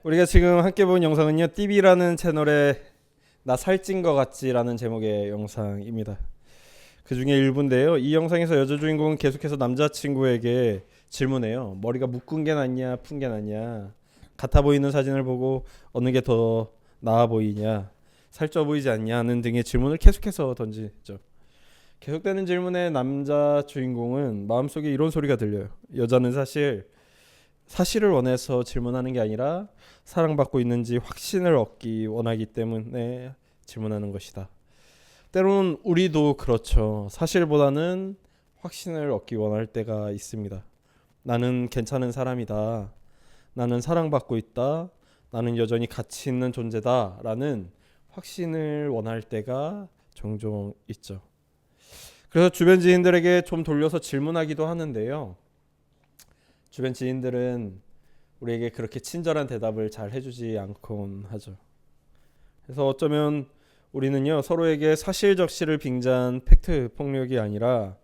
우리가 지금 함께 본 영상은요, 띠비라는 채널의 나 살찐 거 같지라는 제목의 영상입니다. 그 중에 일부인데요. 이 영상에서 여자 주인공은 계속해서 남자친구에게 질문해요. 머리가 묶은 게 낫냐, 푼 게 낫냐, 같아 보이는 사진을 보고 어느 게 더 나아 보이냐, 살쪄 보이지 않냐는 등의 질문을 계속해서 던지죠. 계속되는 질문에 남자 주인공은 마음속에 이런 소리가 들려요. 여자는 사실을 원해서 질문하는 게 아니라 사랑받고 있는지 확신을 얻기 원하기 때문에 질문하는 것이다. 때로는 우리도 그렇죠. 사실보다는 확신을 얻기 원할 때가 있습니다. 나는 괜찮은 사람이다. 나는 사랑받고 있다. 나는 여전히 가치 있는 존재다. 라는 확신을 원할 때가 종종 있죠. 그래서 주변 지인들에게 좀 돌려서 질문하기도 하는데요. 주변 지인들은 우리에게 그렇게 친절한 대답을 잘 해주지 않곤 하죠. 그래서 어쩌면 우리는요, 서로에게 사실적시를 빙자한 팩트 폭력이 아니라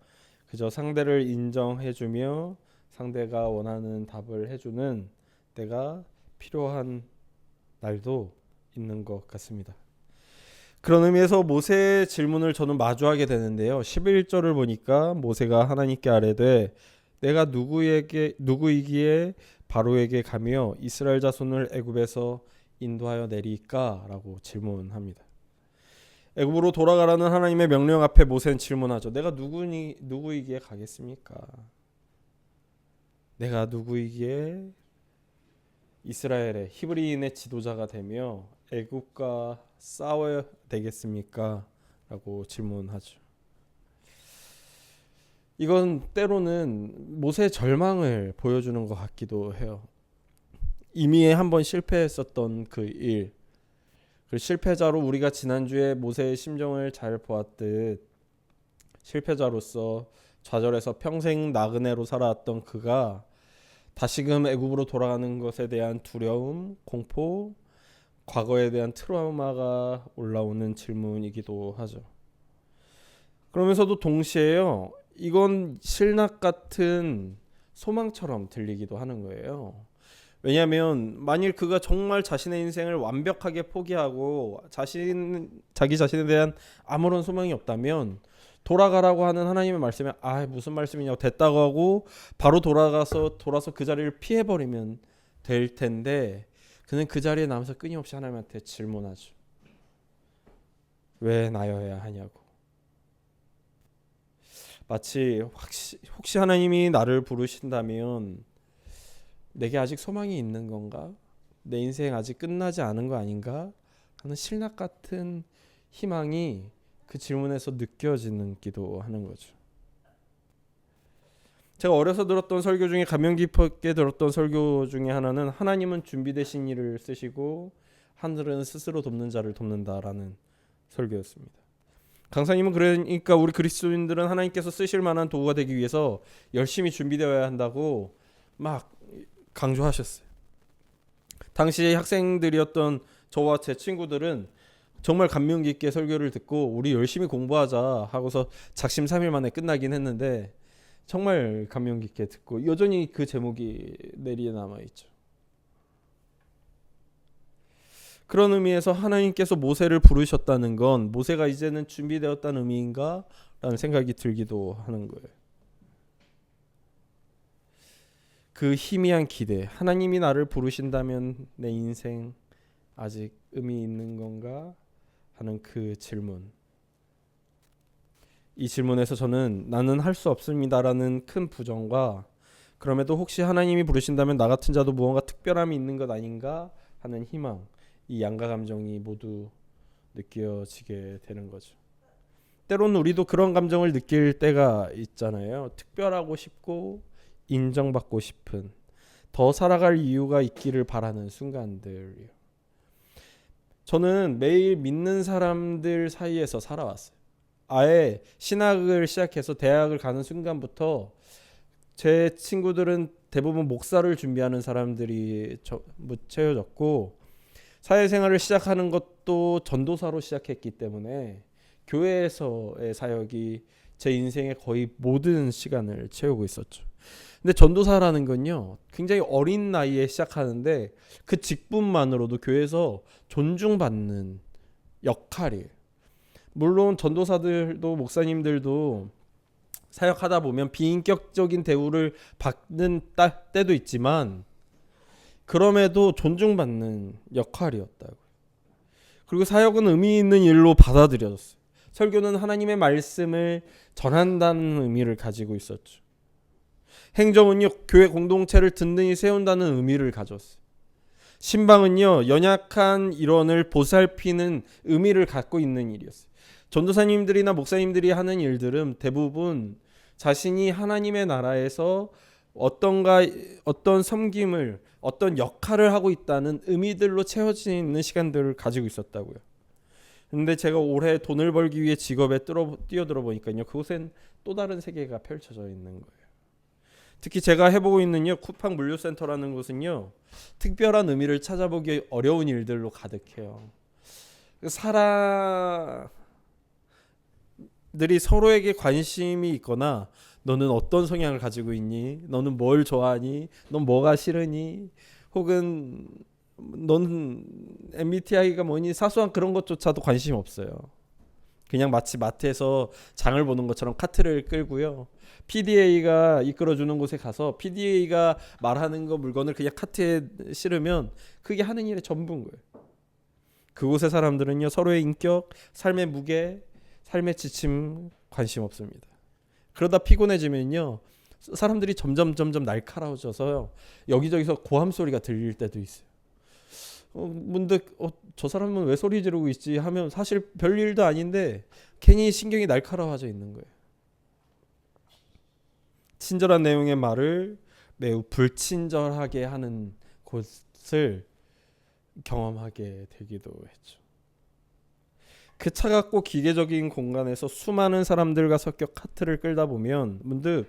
그저 상대를 인정해주며 상대가 원하는 답을 해주는 때가 필요한 날도 있는 것 같습니다. 그런 의미에서 모세의 질문을 저는 마주하게 되는데요. 11절을 보니까 모세가 하나님께 아뢰되 내가 누구이기에 바로에게 가며 이스라엘 자손을 애굽에서 인도하여 내리까? 라고 질문합니다. 애굽으로 돌아가라는 하나님의 명령 앞에 모세는 질문하죠. 내가 누구이기에 가겠습니까? 내가 누구이기에 이스라엘의 히브리인의 지도자가 되며 애굽과 싸워야 되겠습니까? 라고 질문하죠. 이건 때로는 모세의 절망을 보여주는 것 같기도 해요. 이미 한번 실패했었던 그 일, 그 실패자로 우리가 지난주에 모세의 심정을 잘 보았듯 실패자로서 좌절해서 평생 나그네로 살아왔던 그가 다시금 애굽으로 돌아가는 것에 대한 두려움, 공포, 과거에 대한 트라우마가 올라오는 질문이기도 하죠. 그러면서도 동시에요, 이건 신락 같은 소망처럼 들리기도 하는 거예요. 왜냐하면 만일 그가 정말 자신의 인생을 완벽하게 포기하고 자기 자신에 대한 아무런 소망이 없다면 돌아가라고 하는 하나님의 말씀에 무슨 말씀이냐고 됐다고 하고 바로 돌아서 그 자리를 피해버리면 될 텐데 그는 그 자리에 남아서 끊임없이 하나님한테 질문하죠. 왜 나여야 하냐고. 마치 혹시 하나님이 나를 부르신다면 내게 아직 소망이 있는 건가? 내 인생 아직 끝나지 않은 거 아닌가? 하는 신락 같은 희망이 그 질문에서 느껴지기도 하는 거죠. 제가 어려서 들었던 설교 중에 감명 깊게 들었던 설교 중에 하나는 하나님은 준비되신 일을 쓰시고 하늘은 스스로 돕는 자를 돕는다라는 설교였습니다. 강사님은 그러니까 우리 그리스도인들은 하나님께서 쓰실 만한 도구가 되기 위해서 열심히 준비되어야 한다고 막 강조하셨어요. 당시 학생들이었던 저와 제 친구들은 정말 감명 깊게 설교를 듣고 우리 열심히 공부하자 하고서 작심삼일 만에 끝나긴 했는데 정말 감명 깊게 듣고 여전히 그 제목이 뇌리에 남아있죠. 그런 의미에서 하나님께서 모세를 부르셨다는 건 모세가 이제는 준비되었다는 의미인가? 라는 생각이 들기도 하는 거예요. 그 희미한 기대, 하나님이 나를 부르신다면 내 인생 아직 의미 있는 건가? 하는 그 질문. 이 질문에서 저는 나는 할 수 없습니다라는 큰 부정과 그럼에도 혹시 하나님이 부르신다면 나 같은 자도 무언가 특별함이 있는 것 아닌가 하는 희망, 이 양가 감정이 모두 느껴지게 되는 거죠. 때로는 우리도 그런 감정을 느낄 때가 있잖아요. 특별하고 싶고 인정받고 싶은, 더 살아갈 이유가 있기를 바라는 순간들이요. 저는 매일 믿는 사람들 사이에서 살아왔어요. 아예 신학을 시작해서 대학을 가는 순간부터 제 친구들은 대부분 목사를 준비하는 사람들이 채워졌고 사회생활을 시작하는 것도 전도사로 시작했기 때문에 교회에서의 사역이 제 인생의 거의 모든 시간을 채우고 있었죠. 근데 전도사라는 건요, 굉장히 어린 나이에 시작하는데 그 직분만으로도 교회에서 존중받는 역할이에요. 물론 전도사들도 목사님들도 사역하다 보면 비인격적인 대우를 받는 때도 있지만 그럼에도 존중받는 역할이었다고요. 그리고 사역은 의미 있는 일로 받아들여졌어요. 설교는 하나님의 말씀을 전한다는 의미를 가지고 있었죠. 행정은요, 교회 공동체를 든든히 세운다는 의미를 가졌어요. 신방은요, 연약한 일원을 보살피는 의미를 갖고 있는 일이었어요. 전도사님들이나 목사님들이 하는 일들은 대부분 자신이 하나님의 나라에서 어떤 섬김을, 어떤 역할을 하고 있다는 의미들로 채워지는 시간들을 가지고 있었다고요. 근데 제가 올해 돈을 벌기 위해 직업에 뛰어들어 보니까요, 그곳엔 또 다른 세계가 펼쳐져 있는 거예요. 특히 제가 해보고 있는요, 쿠팡 물류센터라는 곳은요, 특별한 의미를 찾아보기 어려운 일들로 가득해요. 사람들이 서로에게 관심이 있거나 너는 어떤 성향을 가지고 있니? 너는 뭘 좋아하니? 넌 뭐가 싫으니? 혹은 넌 MBTI가 뭐니? 사소한 그런 것조차도 관심 없어요. 그냥 마치 마트에서 장을 보는 것처럼 카트를 끌고요, PDA가 이끌어주는 곳에 가서 PDA가 말하는 거 물건을 그냥 카트에 실으면 그게 하는 일의 전부인 거예요. 그곳의 사람들은요, 서로의 인격, 삶의 무게, 삶의 지침 관심 없습니다. 그러다 피곤해지면요, 사람들이 점점 날카로워져서요, 여기저기서 고함 소리가 들릴 때도 있어요. 문득 저 사람은 왜 소리 지르고 있지 하면 사실 별일도 아닌데 괜히 신경이 날카로워져 있는 거예요. 친절한 내용의 말을 매우 불친절하게 하는 곳을 경험하게 되기도 했죠. 그 차갑고 기계적인 공간에서 수많은 사람들과 섞여 카트를 끌다 보면 문득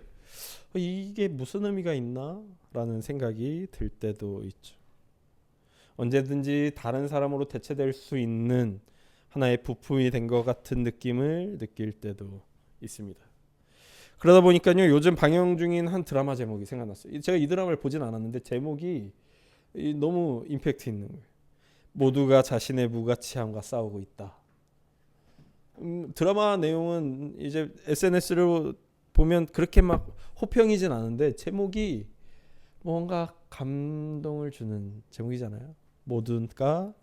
이게 무슨 의미가 있나? 라는 생각이 들 때도 있죠. 언제든지 다른 사람으로 대체될 수 있는 하나의 부품이 된 것 같은 느낌을 느낄 때도 있습니다. 그러다 보니까요, 요즘 방영 중인 한 드라마 제목이 생각났어요. 제가 이 드라마를 보진 않았는데 제목이 너무 임팩트 있는 거예요. 모두가 자신의 무가치함과 싸우고 있다. 드라마 내용은 이제 SNS로 보면 그렇게 막 호평이진 않은데 제목이 뭔가 감동을 주는 제목이잖아요. 모두가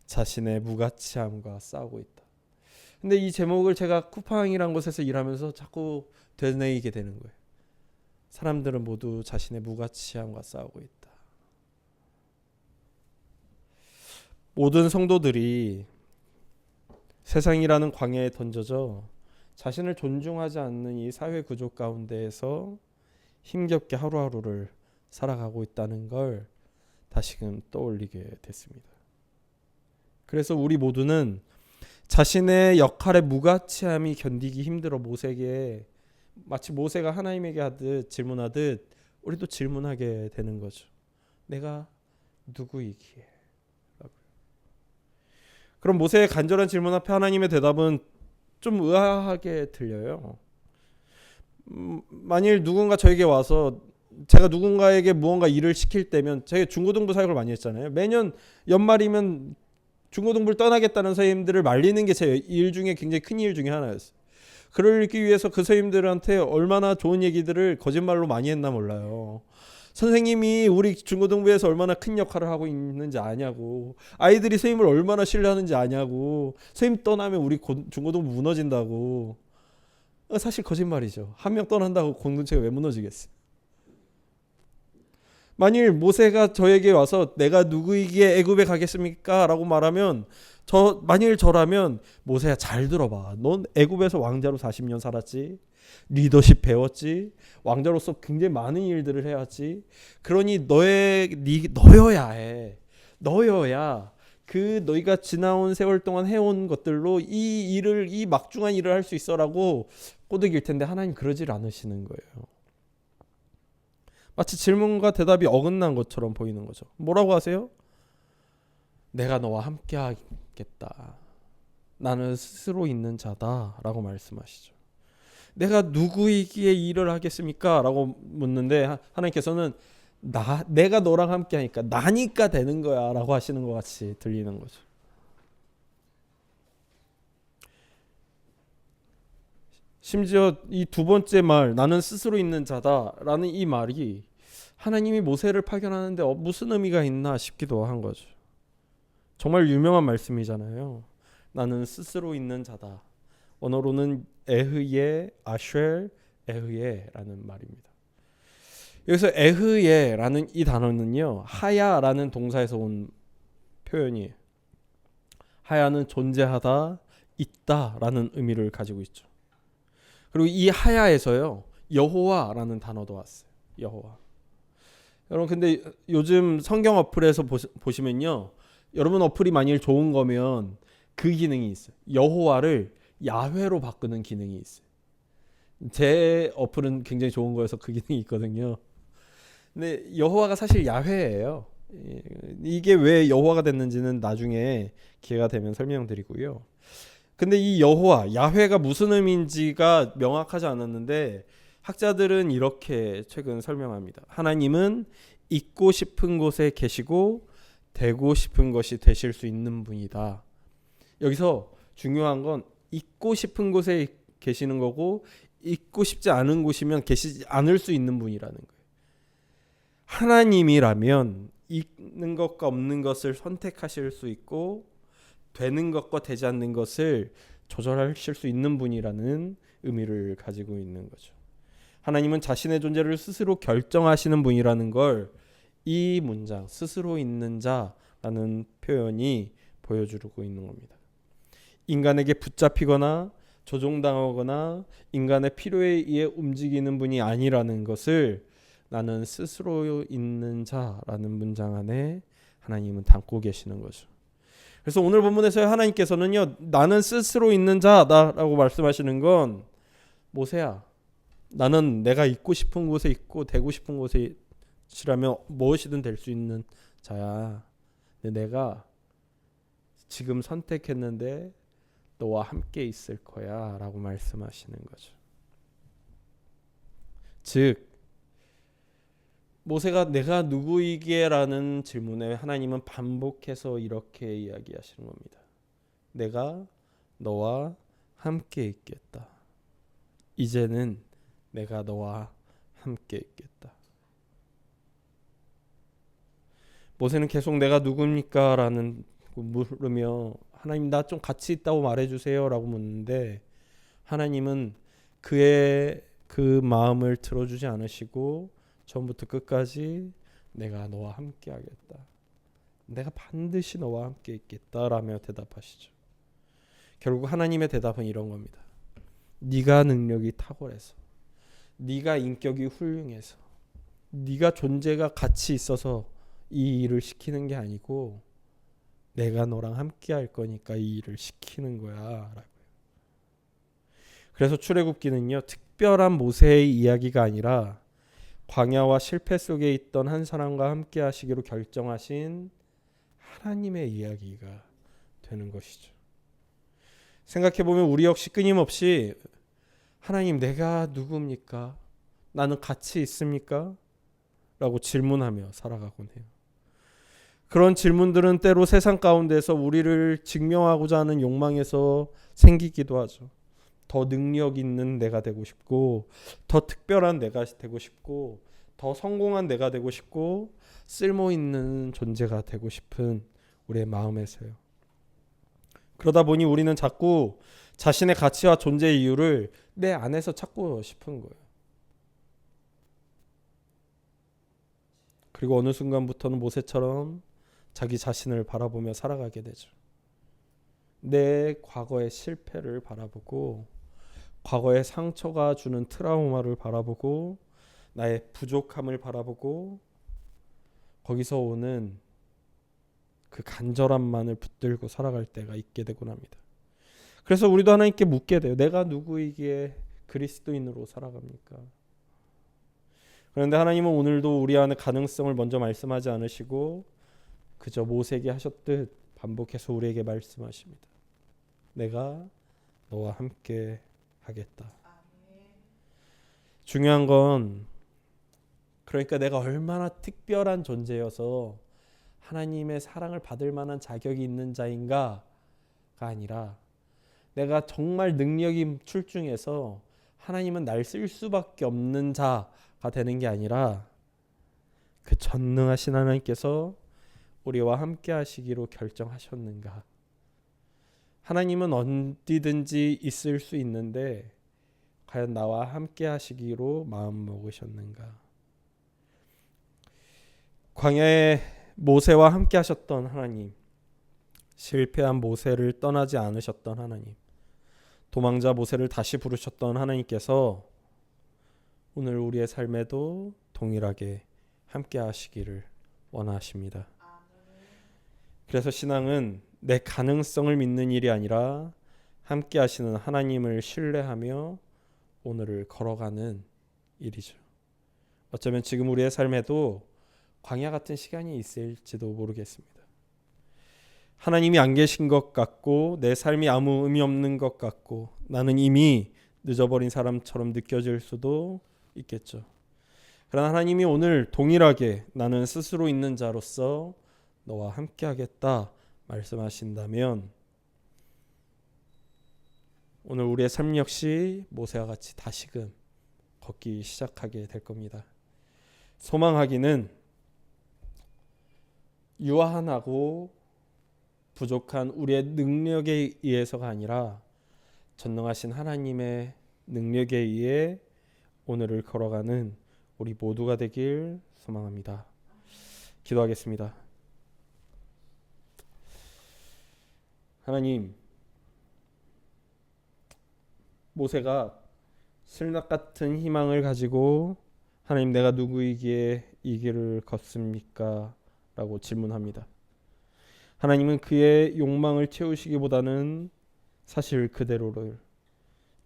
자신의 무가치함과 싸우고 있다. 근데 이 제목을 제가 쿠팡이란 곳에서 일하면서 자꾸 되뇌이게 되는 거예요. 사람들은 모두 자신의 무가치함과 싸우고 있다. 모든 성도들이 세상이라는 광야에 던져져 자신을 존중하지 않는 이 사회 구조 가운데에서 힘겹게 하루하루를 살아가고 있다는 걸 다시금 떠올리게 됐습니다. 그래서 우리 모두는 자신의 역할의 무가치함이 견디기 힘들어 모세에게, 마치 모세가 하나님에게 하듯 질문하듯 우리도 질문하게 되는 거죠. 내가 누구이기에? 그럼 모세의 간절한 질문 앞에 하나님의 대답은 좀 의아하게 들려요. 만일 누군가 저에게 와서 제가 누군가에게 무언가 일을 시킬 때면, 제가 중고등부 사역을 많이 했잖아요. 매년 연말이면 중고등부를 떠나겠다는 선생님들을 말리는 게 제 일 중에 굉장히 큰 일 중에 하나였어요. 그러기 위해서 그 선생님들한테 얼마나 좋은 얘기들을 거짓말로 많이 했나 몰라요. 선생님이 우리 중고등부에서 얼마나 큰 역할을 하고 있는지 아냐고, 아이들이 선생님을 얼마나 신뢰하는지 아냐고, 선생님 떠나면 우리 중고등부 무너진다고. 사실 거짓말이죠. 한 명 떠난다고 공동체가 왜 무너지겠어요? 만일 모세가 저에게 와서 내가 누구이기에 애굽에 가겠습니까? 라고 말하면, 만일 저라면 모세야 잘 들어봐. 넌 애굽에서 왕자로 40년 살았지. 리더십 배웠지. 왕자로서 굉장히 많은 일들을 해왔지. 그러니 너여야 해. 너여야 그 너희가 지나온 세월 동안 해온 것들로 이 막중한 일을 할 수 있어라고 꼬드길 텐데 하나님 그러질 않으시는 거예요. 마치 질문과 대답이 어긋난 것처럼 보이는 거죠. 뭐라고 하세요? 내가 너와 함께 하겠다. 나는 스스로 있는 자다 라고 말씀하시죠. 내가 누구이기에 이 일을 하겠습니까? 라고 묻는데 하나님께서는 내가 너랑 함께 하니까 나니까 되는 거야 라고 하시는 것 같이 들리는 거죠. 심지어 이 두 번째 말, 나는 스스로 있는 자다라는 이 말이 하나님이 모세를 파견하는데 무슨 의미가 있나 싶기도 한 거죠. 정말 유명한 말씀이잖아요. 나는 스스로 있는 자다. 원어로는 에흐예 아쉘 에흐예라는 말입니다. 여기서 에흐예라는 이 단어는요, 하야라는 동사에서 온 표현이에요. 하야는 존재하다, 있다라는 의미를 가지고 있죠. 그리고 이 하야에서요, 여호와라는 단어도 왔어요. 여호와. 여러분 근데 요즘 성경 어플에서 보시면요, 여러분 어플이 만일 좋은 거면 그 기능이 있어요. 여호와를 야훼로 바꾸는 기능이 있어요. 제 어플은 굉장히 좋은 거여서 그 기능이 있거든요. 근데 여호와가 사실 야훼예요. 이게 왜 여호와가 됐는지는 나중에 기회가 되면 설명드리고요. 근데 이 여호와, 야훼가 무슨 의미인지가 명확하지 않았는데 학자들은 이렇게 최근 설명합니다. 하나님은 있고 싶은 곳에 계시고 되고 싶은 것이 되실 수 있는 분이다. 여기서 중요한 건 있고 싶은 곳에 계시는 거고 있고 싶지 않은 곳이면 계시지 않을 수 있는 분이라는 거예요. 하나님이라면 있는 것과 없는 것을 선택하실 수 있고 되는 것과 되지 않는 것을 조절하실 수 있는 분이라는 의미를 가지고 있는 거죠. 하나님은 자신의 존재를 스스로 결정하시는 분이라는 걸 이 문장 스스로 있는 자라는 표현이 보여주고 있는 겁니다. 인간에게 붙잡히거나 조종당하거나 인간의 필요에 의해 움직이는 분이 아니라는 것을 나는 스스로 있는 자라는 문장 안에 하나님은 담고 계시는 거죠. 그래서 오늘 본문에서 하나님께서는요, 나는 스스로 있는 자다라고 말씀하시는 건 모세야, 나는 내가 있고 싶은 곳에 있고 되고 싶은 곳이라면 무엇이든 될 수 있는 자야. 근데 내가 지금 선택했는데 너와 함께 있을 거야 라고 말씀하시는 거죠. 즉 모세가 내가 누구이기에 라는 질문에 하나님은 반복해서 이렇게 이야기하시는 겁니다. 내가 너와 함께 있겠다. 이제는 내가 너와 함께 있겠다. 모세는 계속 내가 누굽니까? 라는 물으며 하나님 나 좀 같이 있다고 말해주세요 라고 묻는데 하나님은 그의 그 마음을 들어주지 않으시고 처음부터 끝까지 내가 너와 함께 하겠다. 내가 반드시 너와 함께 있겠다 라며 대답하시죠. 결국 하나님의 대답은 이런 겁니다. 네가 능력이 탁월해서, 네가 인격이 훌륭해서, 네가 존재가 가치 있어서 이 일을 시키는 게 아니고 내가 너랑 함께 할 거니까 이 일을 시키는 거야 라고요. 그래서 출애굽기는요, 특별한 모세의 이야기가 아니라 광야와 실패 속에 있던 한 사람과 함께 하시기로 결정하신 하나님의 이야기가 되는 것이죠. 생각해보면 우리 역시 끊임없이 하나님 내가 누굽니까? 나는 가치 있습니까? 라고 질문하며 살아가곤 해요. 그런 질문들은 때로 세상 가운데서 우리를 증명하고자 하는 욕망에서 생기기도 하죠. 더 능력 있는 내가 되고 싶고, 더 특별한 내가 되고 싶고, 더 성공한 내가 되고 싶고, 쓸모 있는 존재가 되고 싶은 우리의 마음에서요. 그러다 보니 우리는 자꾸 자신의 가치와 존재의 이유를 내 안에서 찾고 싶은 거예요. 그리고 어느 순간부터는 모세처럼 자기 자신을 바라보며 살아가게 되죠. 내 과거의 실패를 바라보고 과거의 상처가 주는 트라우마를 바라보고 나의 부족함을 바라보고 거기서 오는 그 간절함만을 붙들고 살아갈 때가 있게 되곤 합니다. 그래서 우리도 하나님께 묻게 돼요. 내가 누구이기에 그리스도인으로 살아갑니까? 그런데 하나님은 오늘도 우리 안에 가능성을 먼저 말씀하지 않으시고 그저 모세에게 하셨듯 반복해서 우리에게 말씀하십니다. 내가 너와 함께 하겠다. 중요한 건 그러니까 내가 얼마나 특별한 존재여서 하나님의 사랑을 받을 만한 자격이 있는 자인가가 아니라 내가 정말 능력이 출중해서 하나님은 날 쓸 수밖에 없는 자가 되는 게 아니라 그 전능하신 하나님께서 우리와 함께 하시기로 결정하셨는가. 하나님은 어디든지 있을 수 있는데 과연 나와 함께 하시기로 마음 먹으셨는가. 광야에 모세와 함께 하셨던 하나님, 실패한 모세를 떠나지 않으셨던 하나님, 도망자 모세를 다시 부르셨던 하나님께서 오늘 우리의 삶에도 동일하게 함께 하시기를 원하십니다. 그래서 신앙은 내 가능성을 믿는 일이 아니라 함께 하시는 하나님을 신뢰하며 오늘을 걸어가는 일이죠. 어쩌면 지금 우리의 삶에도 광야 같은 시간이 있을지도 모르겠습니다. 하나님이 안 계신 것 같고 내 삶이 아무 의미 없는 것 같고 나는 이미 늦어버린 사람처럼 느껴질 수도 있겠죠. 그러나 하나님이 오늘 동일하게 나는 스스로 있는 자로서 너와 함께 하겠다 말씀하신다면 오늘 우리의 삶 역시 모세와 같이 다시금 걷기 시작하게 될 겁니다. 소망하기는 유한하고 부족한 우리의 능력에 의해서가 아니라 전능하신 하나님의 능력에 의해 오늘을 걸어가는 우리 모두가 되길 소망합니다. 기도하겠습니다. 하나님, 모세가 실낱 같은 희망을 가지고 하나님 내가 누구이기에 이 길을 걷습니까? 라고 질문합니다. 하나님은 그의 욕망을 채우시기보다는 사실 그대로를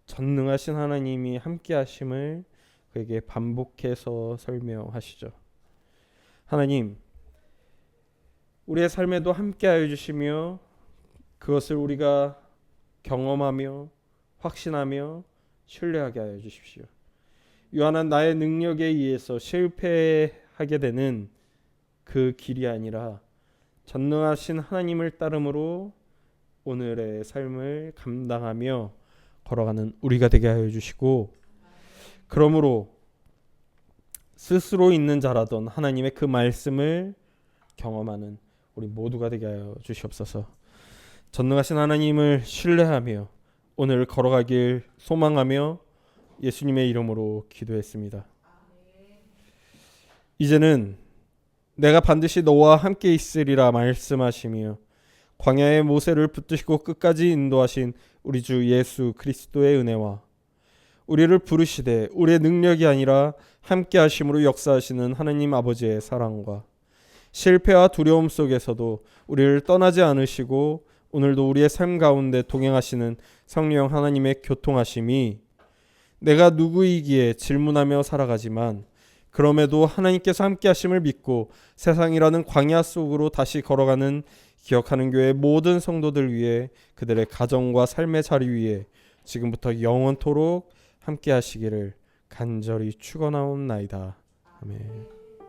전능하신 하나님이 함께 하심을 그에게 반복해서 설명하시죠. 하나님, 우리의 삶에도 함께 하여 주시며 그것을 우리가 경험하며 확신하며 신뢰하게 하여 주십시오. 유한한 나의 능력에 의해서 실패하게 되는 그 길이 아니라 전능하신 하나님을 따름으로 오늘의 삶을 감당하며 걸어가는 우리가 되게 하여 주시고 그러므로 스스로 있는 자라던 하나님의 그 말씀을 경험하는 우리 모두가 되게 하여 주시옵소서. 전능하신 하나님을 신뢰하며 오늘 걸어가길 소망하며 예수님의 이름으로 기도했습니다. 이제는 내가 반드시 너와 함께 있으리라 말씀하시며 광야의 모세를 붙드시고 끝까지 인도하신 우리 주 예수 그리스도의 은혜와 우리를 부르시되 우리의 능력이 아니라 함께 하심으로 역사하시는 하나님 아버지의 사랑과 실패와 두려움 속에서도 우리를 떠나지 않으시고 오늘도 우리의 삶 가운데 동행하시는 성령 하나님의 교통하심이 내가 누구이기에 질문하며 살아가지만 그럼에도 하나님께서 함께 하심을 믿고 세상이라는 광야 속으로 다시 걸어가는 기억하는 교회 모든 성도들 위해 그들의 가정과 삶의 자리 위에 지금부터 영원토록 함께 하시기를 간절히 축원하옵나이다. 아멘.